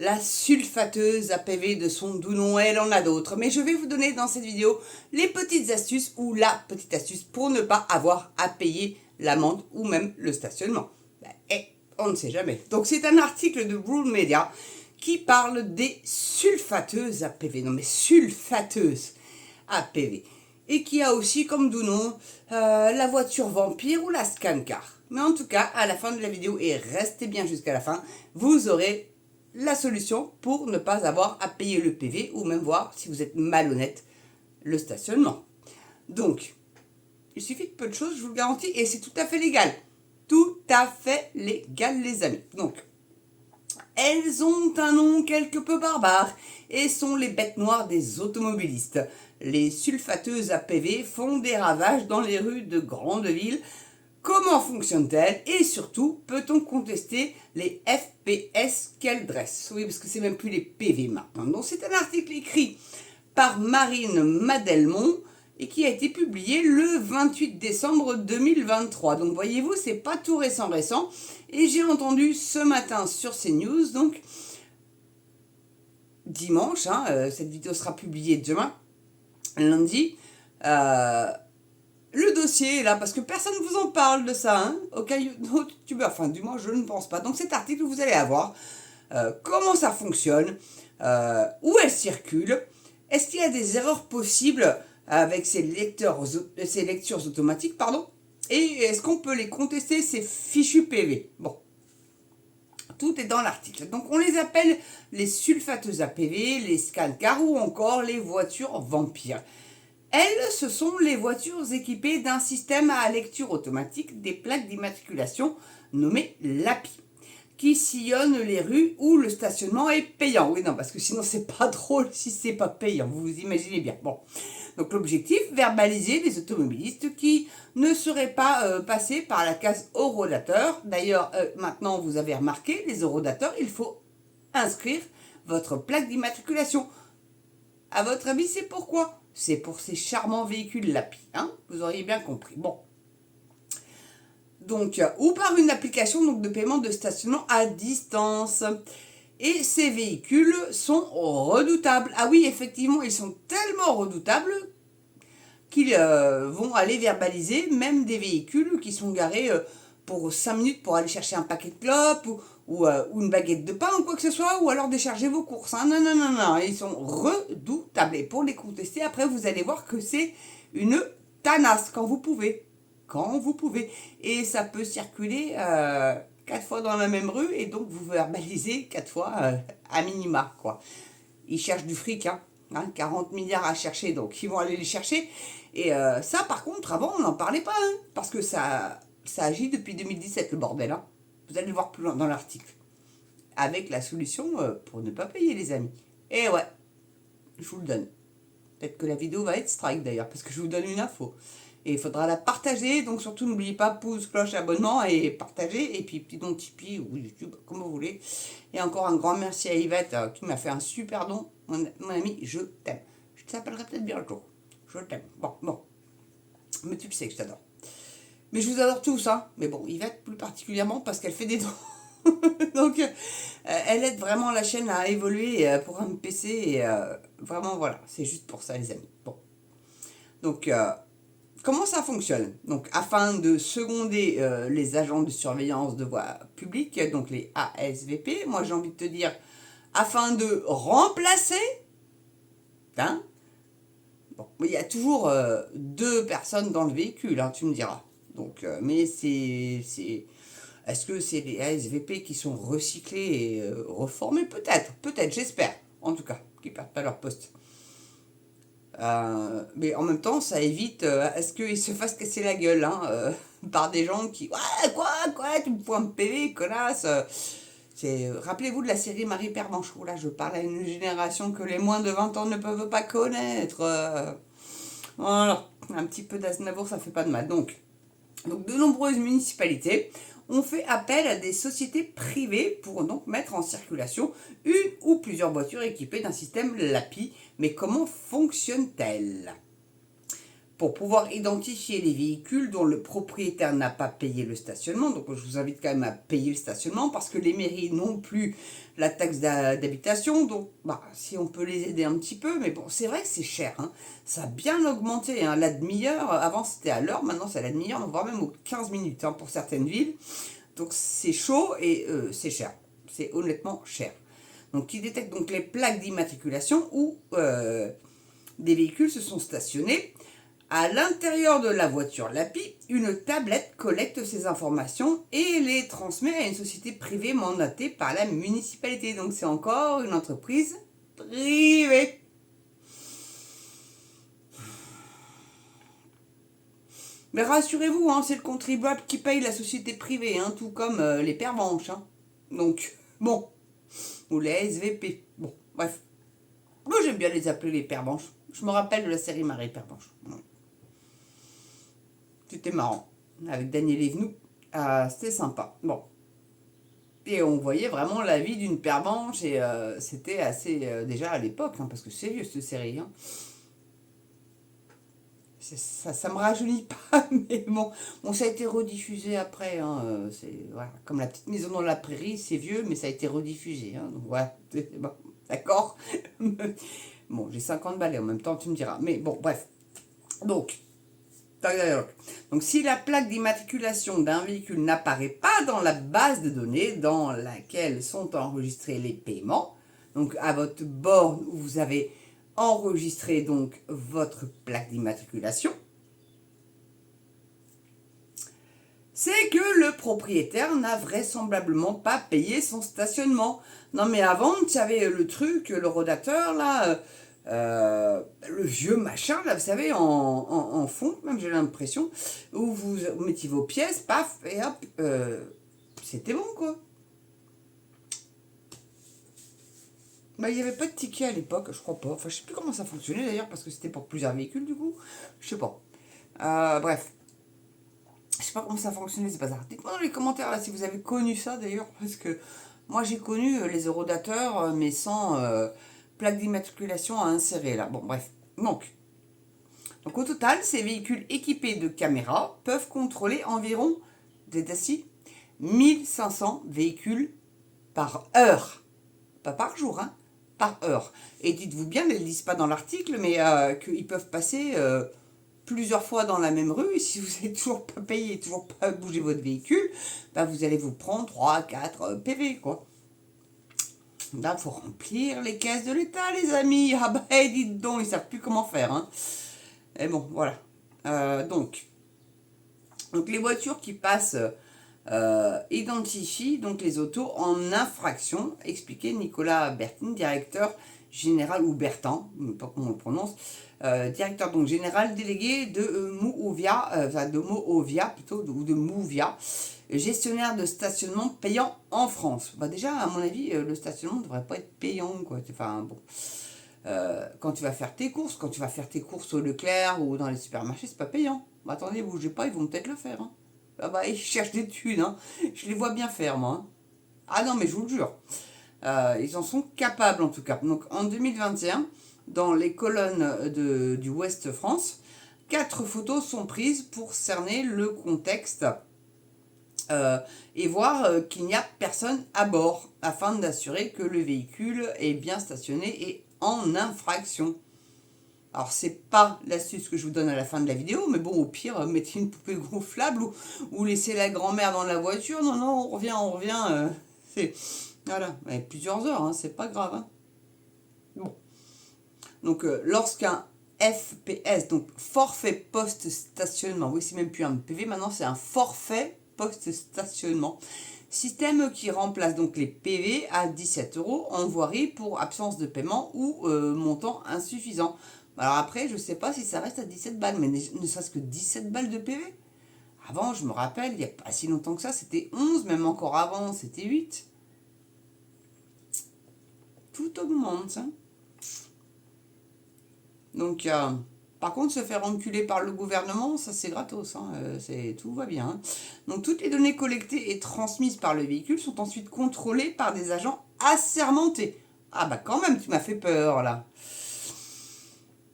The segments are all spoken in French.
la sulfateuse à PV de son doux nom, elle en a d'autres. Mais je vais vous donner dans cette vidéo les petites astuces ou la petite astuce pour ne pas avoir à payer l'amende ou même le stationnement. Et on ne sait jamais. Donc c'est un article de Rule Media qui parle des sulfateuses à PV. Non mais sulfateuses à PV. Et qui a aussi comme doux nom la voiture vampire ou la scan-car. Mais en tout cas, à la fin de la vidéo, et restez bien jusqu'à la fin, vous aurez la solution pour ne pas avoir à payer le PV ou même voir, si vous êtes malhonnête, le stationnement. Donc, il suffit de peu de choses, je vous le garantis, et c'est tout à fait légal. Tout à fait légal, les amis. Donc, elles ont un nom quelque peu barbare et sont les bêtes noires des automobilistes. Les sulfateuses à PV font des ravages dans les rues de grandes villes. Comment fonctionnent-elles et surtout, peut-on contester les FPS qu'elles dressent? Oui, parce que c'est même plus les PV maintenant. Donc c'est un article écrit par Marine Madelmont et qui a été publié le 28 décembre 2023. Donc voyez-vous, c'est pas tout récent. Et j'ai entendu ce matin sur CNews, donc dimanche, cette vidéo sera publiée demain, lundi, le dossier est là, parce que personne ne vous en parle de ça, aucun youtubeur, enfin du moins je ne pense pas. Donc cet article, vous allez avoir comment ça fonctionne, où elle circule, est-ce qu'il y a des erreurs possibles avec ces lectures automatiques, et est-ce qu'on peut les contester, ces fichus PV. Bon, tout est dans l'article. Donc on les appelle les sulfateuses à PV, les scan-cars ou encore les voitures vampires. Elles, ce sont les voitures équipées d'un système à lecture automatique des plaques d'immatriculation nommé l'API, qui sillonnent les rues où le stationnement est payant. Oui, non, parce que sinon c'est pas drôle si c'est pas payant, vous vous imaginez bien. Bon, donc l'objectif, verbaliser les automobilistes qui ne seraient pas passés par la case horodateur. D'ailleurs, maintenant vous avez remarqué, les horodateurs, il faut inscrire votre plaque d'immatriculation. À votre avis, c'est pourquoi? C'est pour ces charmants véhicules LAPI, vous auriez bien compris. Bon. Donc, ou par une application donc, de paiement de stationnement à distance. Et ces véhicules sont redoutables. Ah oui, effectivement, ils sont tellement redoutables qu'ils vont aller verbaliser même des véhicules qui sont garés pour 5 minutes pour aller chercher un paquet de clopes ou une baguette de pain ou quoi que ce soit, ou alors décharger vos courses. Non, ils sont redoutables. Et pour les contester, après, vous allez voir que c'est une tanasse quand vous pouvez. Et ça peut circuler 4 fois dans la même rue, et donc vous verbalisez 4 fois à minima, quoi. Ils cherchent du fric, 40 milliards à chercher, donc ils vont aller les chercher. Et ça, par contre, avant, on n'en parlait pas, parce que ça agit depuis 2017, le bordel. Vous allez le voir plus loin dans l'article. Avec la solution pour ne pas payer, les amis. Et ouais, je vous le donne. Peut-être que la vidéo va être strike, d'ailleurs, parce que je vous donne une info. Et il faudra la partager, donc surtout n'oubliez pas pouce, cloche, abonnement et partager. Et puis petit don Tipeee ou YouTube, comme vous voulez. Et encore un grand merci à Yvette qui m'a fait un super don. Mon ami, je t'aime. Je t'appellerai peut-être bientôt. Je t'aime. Bon. Mais tu le sais que je t'adore. Mais je vous adore tous, Mais bon, Yvette plus particulièrement parce qu'elle fait des dons. Donc, elle aide vraiment la chaîne à évoluer pour un PC. Et vraiment, voilà, c'est juste pour ça, les amis. Bon. Donc, comment ça fonctionne? Donc, afin de seconder les agents de surveillance de voie publique, donc les ASVP, moi j'ai envie de te dire, afin de remplacer, bon, il y a toujours 2 personnes dans le véhicule, tu me diras. Donc, mais est-ce que c'est les ASVP qui sont recyclés et reformés? Peut-être, j'espère, en tout cas, qu'ils ne perdent pas leur poste. Mais en même temps, ça évite à ce qu'ils se fassent casser la gueule par des gens qui... Ouais, quoi, tu me fous un PV, connasse. Rappelez-vous de la série Marie Pervenche. Là, je parle à une génération que les moins de 20 ans ne peuvent pas connaître. Voilà, un petit peu d'Aznavour, ça fait pas de mal. Donc, de nombreuses municipalités ont fait appel à des sociétés privées pour donc mettre en circulation une ou plusieurs voitures équipées d'un système LAPI. Mais comment fonctionne-t-elle? pour pouvoir identifier les véhicules dont le propriétaire n'a pas payé le stationnement. Donc je vous invite quand même à payer le stationnement parce que les mairies n'ont plus la taxe d'habitation. Donc si on peut les aider un petit peu, mais bon, c'est vrai que c'est cher, hein. Ça a bien augmenté, hein. La demi-heure, avant c'était à l'heure, maintenant c'est à la demi-heure, voire même aux 15 minutes, hein, pour certaines villes. Donc c'est chaud et c'est cher. C'est honnêtement cher. Donc qui détecte donc les plaques d'immatriculation où des véhicules se sont stationnés. À l'intérieur de la voiture LAPI, une tablette collecte ces informations et les transmet à une société privée mandatée par la municipalité. Donc c'est encore une entreprise privée. Mais rassurez-vous, hein, c'est le contribuable qui paye la société privée, hein, tout comme les pervenches. Hein. Donc, bon, ou les SVP. Bon, bref. Moi j'aime bien les appeler les pervenches. Je me rappelle de la série Marie Pervenche. C'était marrant. Avec Daniel Evenou. C'était sympa. Bon. Et on voyait vraiment la vie d'une pervenche. Et c'était assez... déjà à l'époque, hein, parce que c'est vieux cette série. Hein. Ça me rajeunit pas. Mais bon, ça a été rediffusé après. Hein, voilà, comme La Petite Maison dans la Prairie. C'est vieux, mais ça a été rediffusé. Hein, donc voilà. Bon, d'accord. Bon, j'ai 50 balais en même temps, tu me diras. Mais bon, bref. Donc, si la plaque d'immatriculation d'un véhicule n'apparaît pas dans la base de données dans laquelle sont enregistrés les paiements, donc à votre borne où vous avez enregistré donc votre plaque d'immatriculation, c'est que le propriétaire n'a vraisemblablement pas payé son stationnement. Non mais avant, tu avais le truc, le rodateur là... le vieux machin, là, vous savez, en fond, même j'ai l'impression, où vous mettiez vos pièces, paf, et hop, c'était bon, quoi. Il n'y avait pas de ticket à l'époque, je crois pas. Enfin, je sais plus comment ça fonctionnait d'ailleurs, parce que c'était pour plusieurs véhicules, du coup. Je sais pas. Bref. Je sais pas comment ça fonctionnait, c'est pas ça. Dites-moi dans les commentaires, là, si vous avez connu ça, d'ailleurs, parce que moi, j'ai connu les eurodateurs, mais sans... plaque d'immatriculation à insérer là. Bon, bref. Donc au total, ces véhicules équipés de caméras peuvent contrôler environ, vous êtes assis, 1500 véhicules par heure. Pas par jour, hein, par heure. Et dites-vous bien, elles ne le disent pas dans l'article, mais qu'ils peuvent passer plusieurs fois dans la même rue. Et si vous n'avez toujours pas payé, toujours pas bougé votre véhicule, vous allez vous prendre 3, 4 PV, quoi. Là, il faut remplir les caisses de l'État, les amis. Ah dites donc, ils ne savent plus comment faire. Hein. Et bon, voilà. Donc, les voitures qui passent identifient donc les autos en infraction, expliquait Nicolas Bertin, directeur général, ou Bertin, je ne sais pas comment on le prononce, directeur donc général délégué de Movia plutôt, ou de Mouvia, gestionnaire de stationnement payant en France. Déjà, à mon avis, le stationnement ne devrait pas être payant, quoi. Enfin, bon. Quand tu vas faire tes courses, au Leclerc ou dans les supermarchés, c'est pas payant. Attendez, bougez pas, ils vont peut-être le faire. Hein. Ils cherchent des thunes. Hein. Je les vois bien faire, moi. Hein. Ah non, mais je vous le jure. Ils en sont capables, en tout cas. Donc, en 2021, dans les colonnes du Ouest France, 4 photos sont prises pour cerner le contexte et voir qu'il n'y a personne à bord, afin d'assurer que le véhicule est bien stationné et en infraction. Alors, c'est pas l'astuce que je vous donne à la fin de la vidéo, mais bon, au pire, mettez une poupée gonflable ou laissez la grand-mère dans la voiture. Non, on revient. Voilà, avec plusieurs heures, hein, c'est pas grave. Hein. Bon. Donc, lorsqu'un FPS, donc forfait post-stationnement, oui, c'est même plus un PV, maintenant c'est un forfait post-stationnement. Système qui remplace donc les PV à 17 € en voirie pour absence de paiement ou montant insuffisant. Alors après, je ne sais pas si ça reste à 17 balles, mais ne serait-ce que 17 balles de PV. Avant, je me rappelle, il n'y a pas si longtemps que ça, c'était 11, même encore avant, c'était 8. Tout augmente. Hein. Donc, par contre, se faire enculer par le gouvernement, ça c'est gratos, hein, tout va bien. Hein. Donc, toutes les données collectées et transmises par le véhicule sont ensuite contrôlées par des agents assermentés. Ah quand même, tu m'as fait peur là.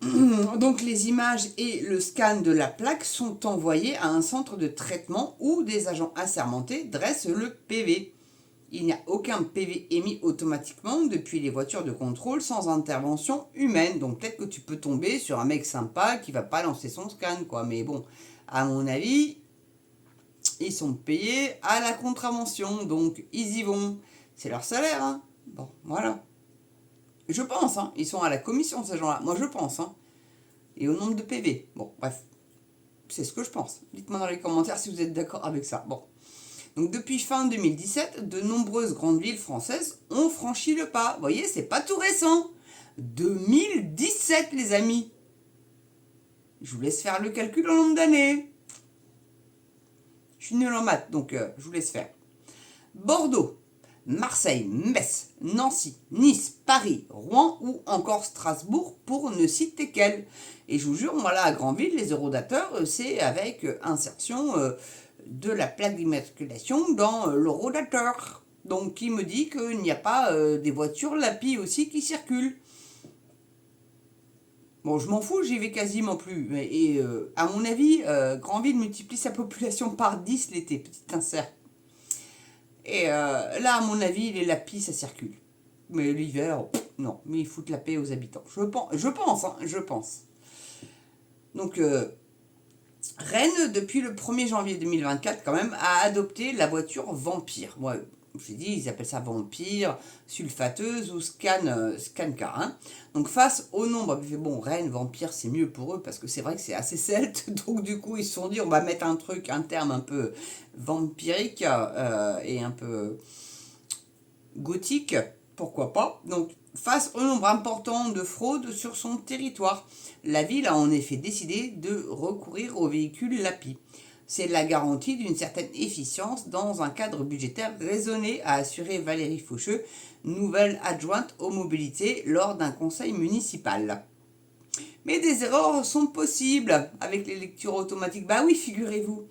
Donc les images et le scan de la plaque sont envoyés à un centre de traitement où des agents assermentés dressent le PV. Il n'y a aucun PV émis automatiquement depuis les voitures de contrôle sans intervention humaine. Donc peut-être que tu peux tomber sur un mec sympa qui va pas lancer son scan, quoi. Mais bon, à mon avis, ils sont payés à la contravention, donc ils y vont. C'est leur salaire, hein. Bon, voilà. Je pense, hein. Ils sont à la commission, ces gens-là. Moi, je pense, hein. Et au nombre de PV. Bon, bref. C'est ce que je pense. Dites-moi dans les commentaires si vous êtes d'accord avec ça. Bon. Donc depuis fin 2017, de nombreuses grandes villes françaises ont franchi le pas. Vous voyez, c'est pas tout récent. 2017, les amis. Je vous laisse faire le calcul en nombre d'années. Je suis nul en maths, donc je vous laisse faire. Bordeaux, Marseille, Metz, Nancy, Nice, Paris, Rouen ou encore Strasbourg pour ne citer qu'elles. Et je vous jure, voilà, à Granville, les eurodateurs, c'est avec insertion de la plaque d'immatriculation dans l'eurodateur. Donc qui me dit qu'il n'y a pas des voitures Lapi aussi qui circulent. Bon, je m'en fous, j'y vais quasiment plus. Et à mon avis, Granville multiplie sa population par 10 l'été, petit insert. Et là, à mon avis, les lapis, ça circule. Mais l'hiver, non. Mais ils foutent la paix aux habitants. Je pense. Donc, Rennes, depuis le 1er janvier 2024, quand même, a adopté la voiture Vampire. Moi, j'ai dit, ils appellent ça Vampire, sulfateuse ou scan car. Hein. Donc, face au nombre, bon, Rennes, Vampire, c'est mieux pour eux parce que c'est vrai que c'est assez celte. Donc, du coup, ils se sont dit, on va mettre un terme un peu vampirique et un peu gothique. Pourquoi pas. Donc, face au nombre important de fraudes sur son territoire, la ville a en effet décidé de recourir aux véhicules Lapi. C'est la garantie d'une certaine efficience dans un cadre budgétaire raisonné, a assuré Valérie Faucheux, nouvelle adjointe aux mobilités lors d'un conseil municipal. Mais des erreurs sont possibles avec les lectures automatiques. Bah oui, figurez-vous.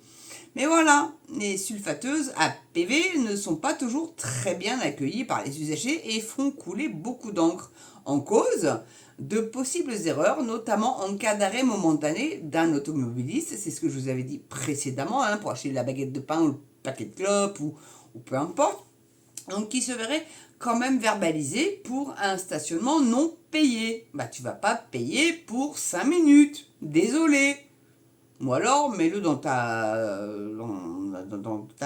Mais voilà, les sulfateuses à PV ne sont pas toujours très bien accueillies par les usagers et font couler beaucoup d'encre. En cause de possibles erreurs, notamment en cas d'arrêt momentané d'un automobiliste, c'est ce que je vous avais dit précédemment, hein, pour acheter la baguette de pain ou le paquet de clopes ou peu importe, donc qui se verrait quand même verbalisé pour un stationnement non payé. Bah tu vas pas payer pour 5 minutes, désolé. Ou alors, mets-le dans ta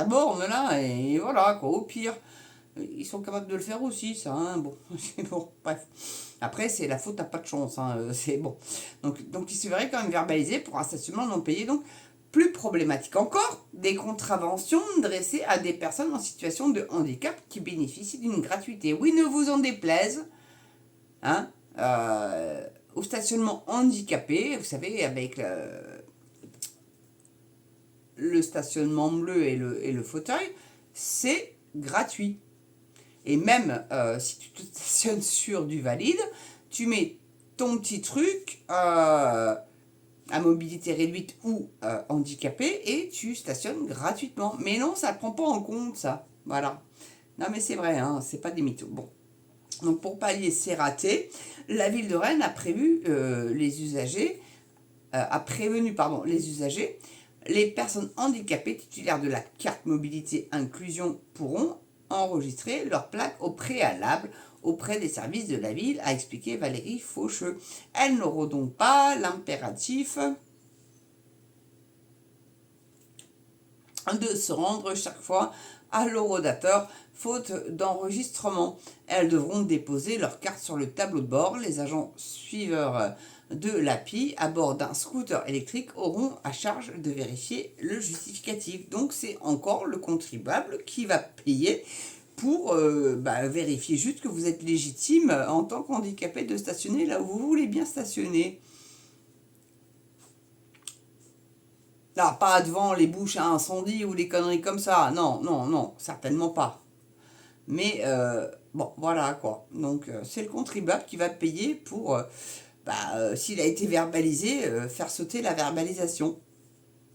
borne, là, et voilà, quoi, au pire. Ils sont capables de le faire aussi, ça, hein, bon, c'est bon, bref. Après, c'est la faute à pas de chance, hein, c'est bon. Donc, il se verrait quand même verbalisé pour un stationnement non payé, donc, plus problématique encore, des contraventions dressées à des personnes en situation de handicap qui bénéficient d'une gratuité. Oui, ne vous en déplaise, hein, au stationnement handicapé, vous savez, avec le stationnement bleu et le fauteuil, c'est gratuit. Et même si tu te stationnes sur du valide, tu mets ton petit truc à mobilité réduite ou handicapé et tu stationnes gratuitement. Mais non, ça ne prend pas en compte ça. Voilà. Non mais c'est vrai, hein, c'est pas des mythos. Bon. Donc pour pallier ces ratés, la ville de Rennes a prévenu les usagers, les personnes handicapées titulaires de la carte mobilité inclusion pourront enregistrer leur plaque au préalable auprès des services de la ville, a expliqué Valérie Faucheux. Elles n'auront donc pas l'impératif de se rendre chaque fois à l'horodateur, faute d'enregistrement. Elles devront déposer leur carte sur le tableau de bord. Les agents suiveurs de l'API à bord d'un scooter électrique auront à charge de vérifier le justificatif. Donc c'est encore le contribuable qui va payer pour vérifier juste que vous êtes légitime en tant qu'handicapé de stationner là où vous voulez bien stationner. Là, pas devant les bouches à incendie ou les conneries comme ça. Non, certainement pas. Mais bon, voilà quoi. Donc c'est le contribuable qui va payer pour, s'il a été verbalisé, faire sauter la verbalisation.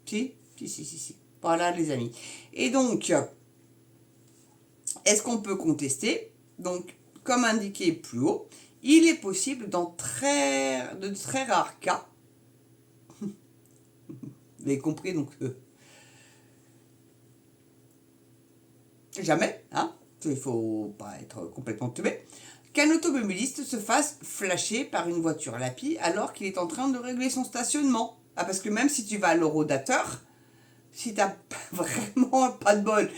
Si. Voilà les amis. Et donc, est-ce qu'on peut contester? Donc, comme indiqué plus haut, il est possible dans de très rares cas, vous avez compris donc, jamais, hein, il faut pas être complètement teubé, qu'un automobiliste se fasse flasher par une voiture lapie alors qu'il est en train de régler son stationnement. Ah, parce que même si tu vas à l'horodateur, si t'as vraiment pas de bol,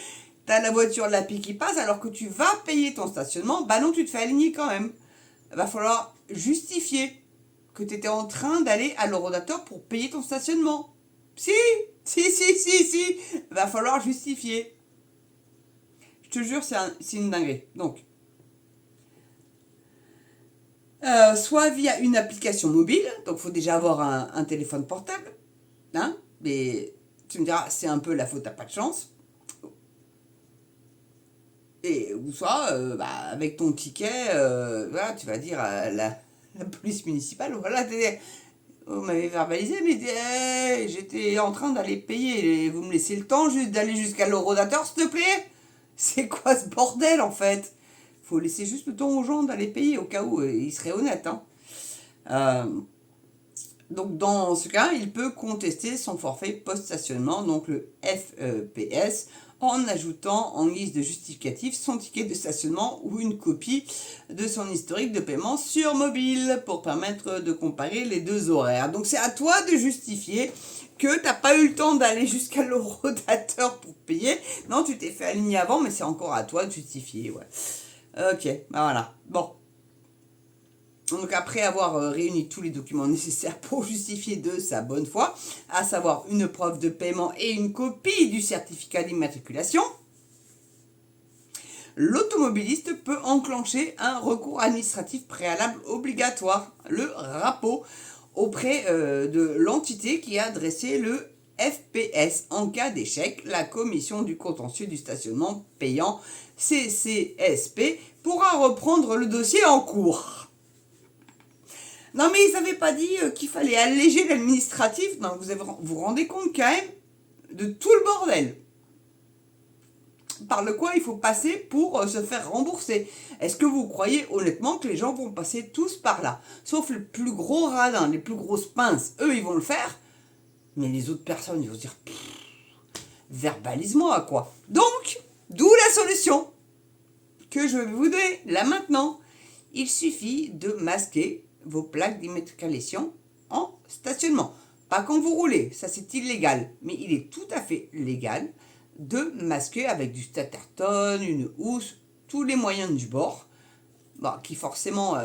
t'as la voiture lapie qui passe alors que tu vas payer ton stationnement, bah non, tu te fais aligner quand même. Va falloir justifier que tu étais en train d'aller à l'horodateur pour payer ton stationnement. Si, si. Va falloir justifier. Je te jure, c'est une dinguerie. Donc, soit via une application mobile, donc il faut déjà avoir un téléphone portable, hein, mais tu me diras, c'est un peu la faute à pas de chance. Et, ou soit, avec ton ticket, voilà, tu vas dire à la police municipale, voilà, vous m'avez verbalisé, mais j'étais en train d'aller payer, vous me laissez le temps juste d'aller jusqu'à l'horodateur, s'il te plaît? C'est quoi ce bordel, en fait? Faut laisser juste le temps aux gens d'aller payer, au cas où, ils seraient honnêtes, hein. Donc, dans ce cas, il peut contester son forfait post-stationnement, donc le FPS, en ajoutant en guise de justificatif son ticket de stationnement ou une copie de son historique de paiement sur mobile pour permettre de comparer les deux horaires. Donc, c'est à toi de justifier que tu n'as pas eu le temps d'aller jusqu'à l'horodateur pour payer. Non, tu t'es fait aligner avant, mais c'est encore à toi de justifier. Ouais. Ok, bah voilà. Bon. Donc après avoir réuni tous les documents nécessaires pour justifier de sa bonne foi, à savoir une preuve de paiement et une copie du certificat d'immatriculation, l'automobiliste peut enclencher un recours administratif préalable obligatoire, le RAPO, auprès de l'entité qui a dressé le FPS. En cas d'échec, la commission du contentieux du stationnement payant CCSP pourra reprendre le dossier en cours. Non, mais ils n'avaient pas dit qu'il fallait alléger l'administratif. Non, vous vous rendez compte quand même de tout le bordel par le quoi il faut passer pour se faire rembourser. Est-ce que vous croyez honnêtement que les gens vont passer tous par là? Sauf le plus gros radin, les plus grosses pinces, eux ils vont le faire. Mais les autres personnes, ils vont se dire, verbalise-moi quoi. Donc, d'où la solution que je vais vous donner là maintenant. Il suffit de masquer vos plaques d'immatriculation en stationnement. Pas quand vous roulez, ça c'est illégal, mais il est tout à fait légal de masquer avec du Staterton, une housse, tous les moyens du bord, qui forcément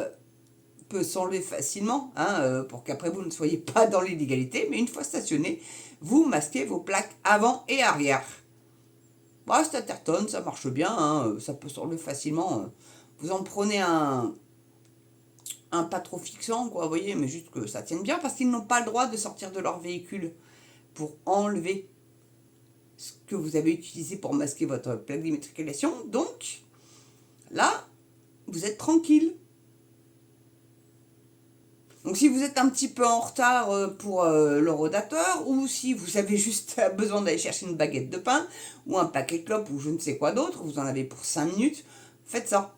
peut s'enlever facilement, hein, pour qu'après vous ne soyez pas dans l'illégalité, mais une fois stationné, vous masquez vos plaques avant et arrière. Staterton, ça marche bien, hein, ça peut s'enlever facilement. Vous en prenez un pas trop fixant, quoi, vous voyez, mais juste que ça tienne bien, parce qu'ils n'ont pas le droit de sortir de leur véhicule pour enlever ce que vous avez utilisé pour masquer votre plaque d'immatriculation. Donc, là, vous êtes tranquille. Donc, si vous êtes un petit peu en retard pour l'horodateur, ou si vous avez juste besoin d'aller chercher une baguette de pain, ou un paquet de clopes, ou je ne sais quoi d'autre, vous en avez pour 5 minutes, faites ça.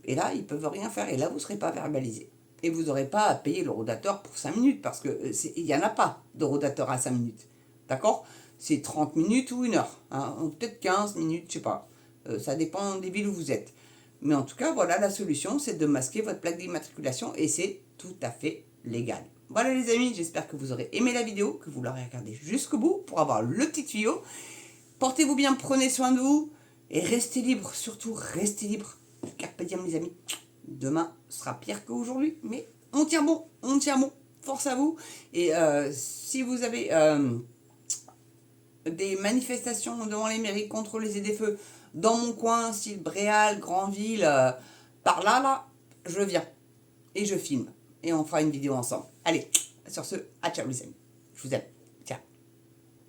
Et là, ils ne peuvent rien faire. Et là, vous ne serez pas verbalisé. Et vous n'aurez pas à payer le rodateur pour 5 minutes. Parce qu'il n'y en a pas de rodateur à 5 minutes. D'accord? C'est 30 minutes ou 1 heure. Hein, peut-être 15 minutes, je ne sais pas. Ça dépend des villes où vous êtes. Mais en tout cas, voilà, la solution, c'est de masquer votre plaque d'immatriculation. Et c'est tout à fait légal. Voilà les amis, j'espère que vous aurez aimé la vidéo, que vous l'aurez regardée jusqu'au bout pour avoir le petit tuyau. Portez-vous bien, prenez soin de vous. Et restez libre, surtout restez libre. Carpe diem les amis, demain sera pire qu'aujourd'hui, mais on tient bon, force à vous. Et si vous avez des manifestations devant les mairies contre les ZFE dans mon coin, style Bréal, Granville, par là, je viens et je filme et on fera une vidéo ensemble. Allez, sur ce, à ciao les amis, je vous aime.